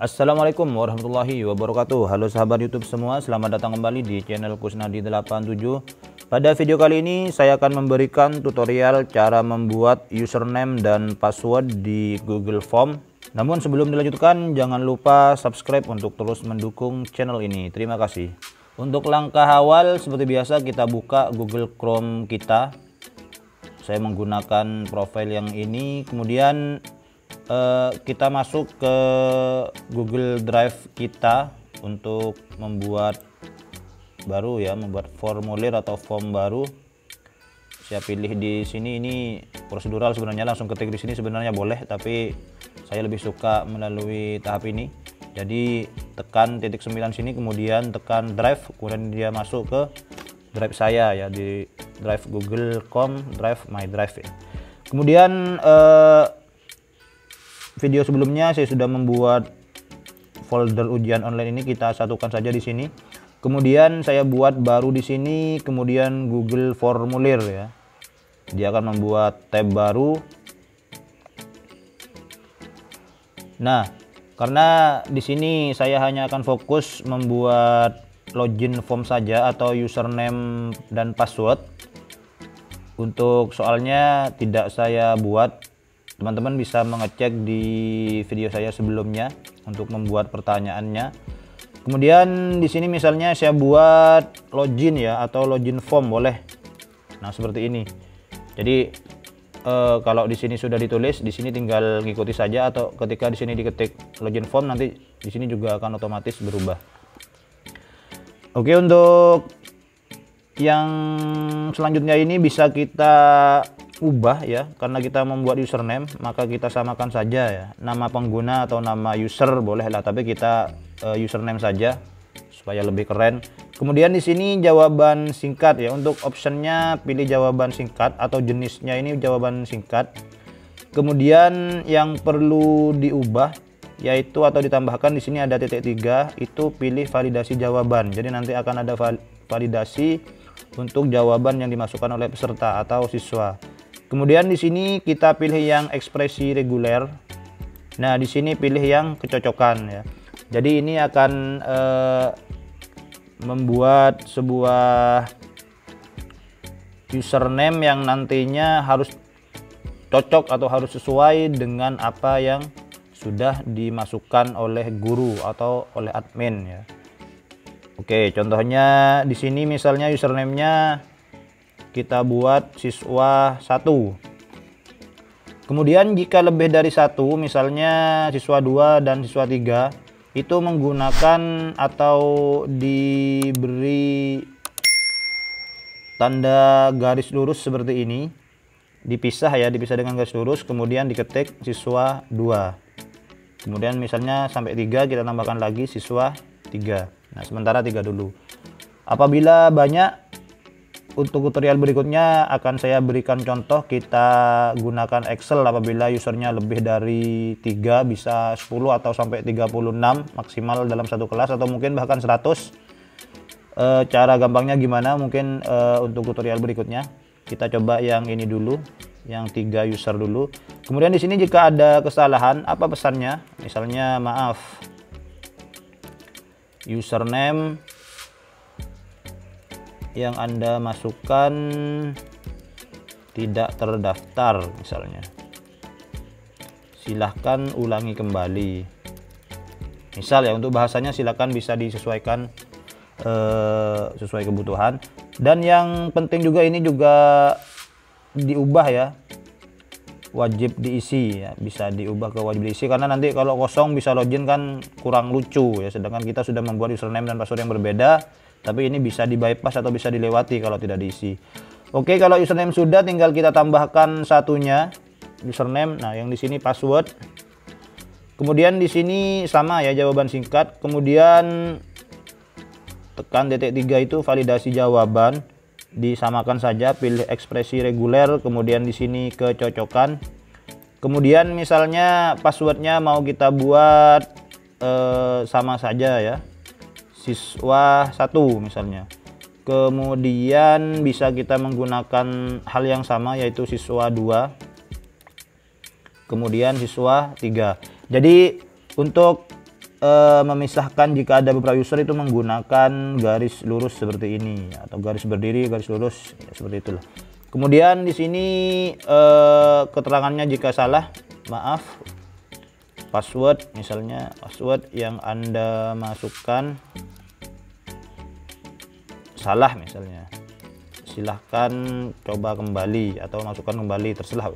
Assalamualaikum warahmatullahi wabarakatuh. Halo sahabat YouTube semua, selamat datang kembali di channel Kusnadi87. Pada video kali ini saya akan memberikan tutorial cara membuat username dan password di Google Form. Namun sebelum dilanjutkan, jangan lupa subscribe untuk terus mendukung channel ini. Terima kasih. Untuk langkah awal seperti biasa kita buka Google Chrome kita. Saya menggunakan profil yang ini, kemudian kita masuk ke Google Drive kita untuk membuat baru ya, membuat formulir atau form baru. Saya pilih di sini, ini prosedural sebenarnya, langsung ketik di sini sebenarnya boleh, tapi saya lebih suka melalui tahap ini. Jadi tekan titik 9 sini, kemudian tekan drive, kemudian dia masuk ke drive saya ya, di drive Google.com, drive my drive ya. Kemudian video sebelumnya saya sudah membuat folder ujian online ini, kita satukan saja di sini. Kemudian saya buat baru di sini, kemudian Google Formulir ya. Dia akan membuat tab baru. Nah, karena di sini saya hanya akan fokus membuat login form saja atau username dan password. Untuk soalnya tidak saya buat. Teman-teman bisa mengecek di video saya sebelumnya untuk membuat pertanyaannya. Kemudian di sini misalnya saya buat login ya, atau login form boleh. Nah, seperti ini. Jadi kalau di sini sudah ditulis, di sini tinggal ngikuti saja, atau ketika di sini diketik login form, nanti di sini juga akan otomatis berubah. Oke, untuk yang selanjutnya ini bisa kita ubah ya, karena kita membuat username maka kita samakan saja ya, nama pengguna atau nama user boleh lah, tapi kita username saja supaya lebih keren. Kemudian di sini jawaban singkat ya, untuk optionnya pilih jawaban singkat atau jenisnya ini jawaban singkat. Kemudian yang perlu diubah yaitu atau ditambahkan di sini ada titik 3, itu pilih validasi jawaban. Jadi nanti akan ada validasi untuk jawaban yang dimasukkan oleh peserta atau siswa. Kemudian di sini kita pilih yang ekspresi reguler. Nah, di sini pilih yang kecocokan ya. Jadi ini akan membuat sebuah username yang nantinya harus cocok atau harus sesuai dengan apa yang sudah dimasukkan oleh guru atau oleh admin ya. Oke, contohnya di sini misalnya username-nya kita buat siswa 1. Kemudian jika lebih dari 1, misalnya siswa 2 dan siswa 3, itu menggunakan atau diberi tanda garis lurus seperti ini. Dipisah ya, dipisah dengan garis lurus, kemudian diketik siswa 2. Kemudian misalnya sampai 3 kita tambahkan lagi siswa 3. Nah, sementara 3 dulu. Apabila banyak, untuk tutorial berikutnya akan saya berikan contoh, kita gunakan Excel apabila usernya lebih dari 3, bisa 10 atau sampai 36 maksimal dalam satu kelas, atau mungkin bahkan 100. Cara gampangnya gimana mungkin untuk tutorial berikutnya. Kita coba yang ini dulu, yang 3 user dulu. Kemudian di sini jika ada kesalahan, apa pesannya? Misalnya maaf, username yang Anda masukkan tidak terdaftar misalnya, silahkan ulangi kembali. Misal ya, untuk bahasanya silahkan bisa disesuaikan sesuai kebutuhan. Dan yang penting juga, ini juga diubah ya, wajib diisi ya, bisa diubah ke wajib diisi, karena nanti kalau kosong bisa login kan kurang lucu ya, sedangkan kita sudah membuat username dan password yang berbeda. Tapi ini bisa di bypass atau bisa dilewati kalau tidak diisi. Oke, kalau username sudah, tinggal kita tambahkan satunya username. Nah, yang di sini password. Kemudian di sini sama ya, jawaban singkat. Kemudian tekan titik 3 itu validasi jawaban. Disamakan saja, pilih ekspresi reguler. Kemudian di sini kecocokan. Kemudian misalnya passwordnya mau kita buat sama saja ya, siswa 1 misalnya. Kemudian bisa kita menggunakan hal yang sama, yaitu siswa 2. kemudian siswa 3. Jadi untuk memisahkan jika ada beberapa user itu menggunakan garis lurus seperti ini atau garis berdiri, garis lurus ya, seperti itulah. Kemudian di sini keterangannya jika salah, maaf, password misalnya password yang Anda masukkan salah misalnya, silahkan coba kembali atau masukkan kembali, terserah.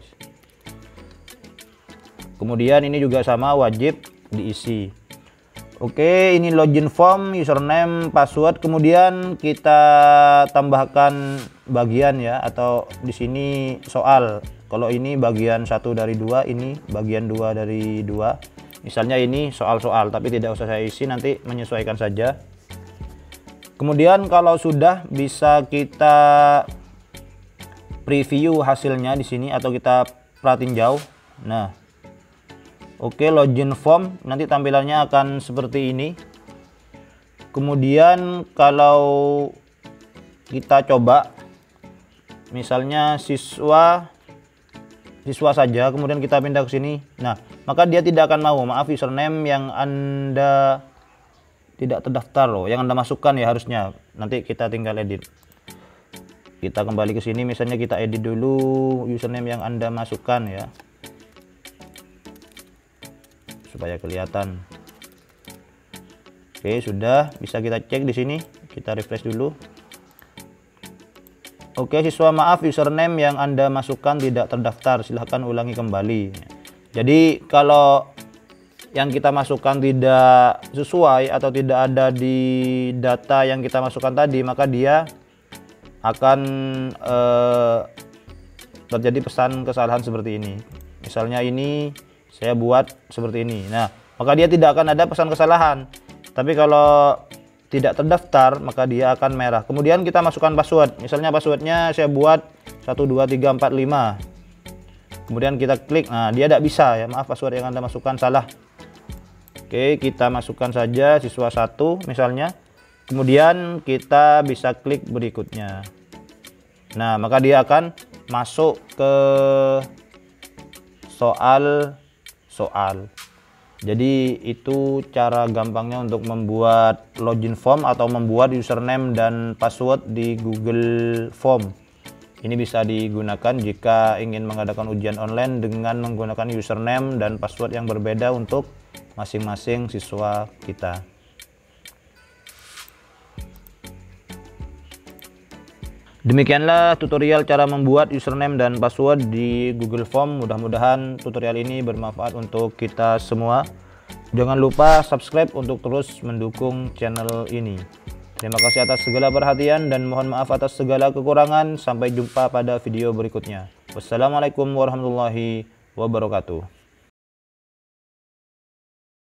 Kemudian ini juga sama, wajib diisi. Oke, ini login form, username, password. Kemudian kita tambahkan bagian ya, atau di sini soal. Kalau ini bagian 1 dari 2, ini bagian 2 dari 2. Misalnya ini soal-soal, tapi tidak usah saya isi, nanti menyesuaikan saja. Kemudian kalau sudah, bisa kita preview hasilnya di sini atau kita perhatiin jauh. Nah, oke, login form nanti tampilannya akan seperti ini. Kemudian kalau kita coba misalnya siswa saja, kemudian kita pindah ke sini. Nah, maka dia tidak akan mau, maaf, username yang Anda tidak terdaftar loh, yang Anda masukkan ya harusnya. Nanti kita tinggal edit. Kita kembali ke sini, misalnya kita edit dulu username yang Anda masukkan ya, supaya kelihatan. Oke, sudah bisa kita cek di sini. Kita refresh dulu. Oke, siswa, maaf, username yang Anda masukkan tidak terdaftar, silahkan ulangi kembali. Jadi kalau yang kita masukkan tidak sesuai atau tidak ada di data yang kita masukkan tadi, maka dia akan terjadi pesan kesalahan seperti ini. Misalnya ini saya buat seperti ini. Nah, maka dia tidak akan ada pesan kesalahan. Tapi kalau tidak terdaftar, maka dia akan merah. Kemudian kita masukkan password. Misalnya passwordnya saya buat 12345. Kemudian kita klik. Nah, dia tidak bisa ya. Maaf, password yang Anda masukkan salah. Oke, kita masukkan saja siswa 1 misalnya. Kemudian kita bisa klik berikutnya. Nah, maka dia akan masuk ke soal. Jadi itu cara gampangnya untuk membuat login form atau membuat username dan password di Google Form. Ini bisa digunakan jika ingin mengadakan ujian online dengan menggunakan username dan password yang berbeda untuk masing-masing siswa kita. Demikianlah tutorial cara membuat username dan password di Google Form. Mudah-mudahan tutorial ini bermanfaat untuk kita semua. Jangan lupa subscribe untuk terus mendukung channel ini. Terima kasih atas segala perhatian dan mohon maaf atas segala kekurangan. Sampai jumpa pada video berikutnya. Wassalamualaikum warahmatullahi wabarakatuh.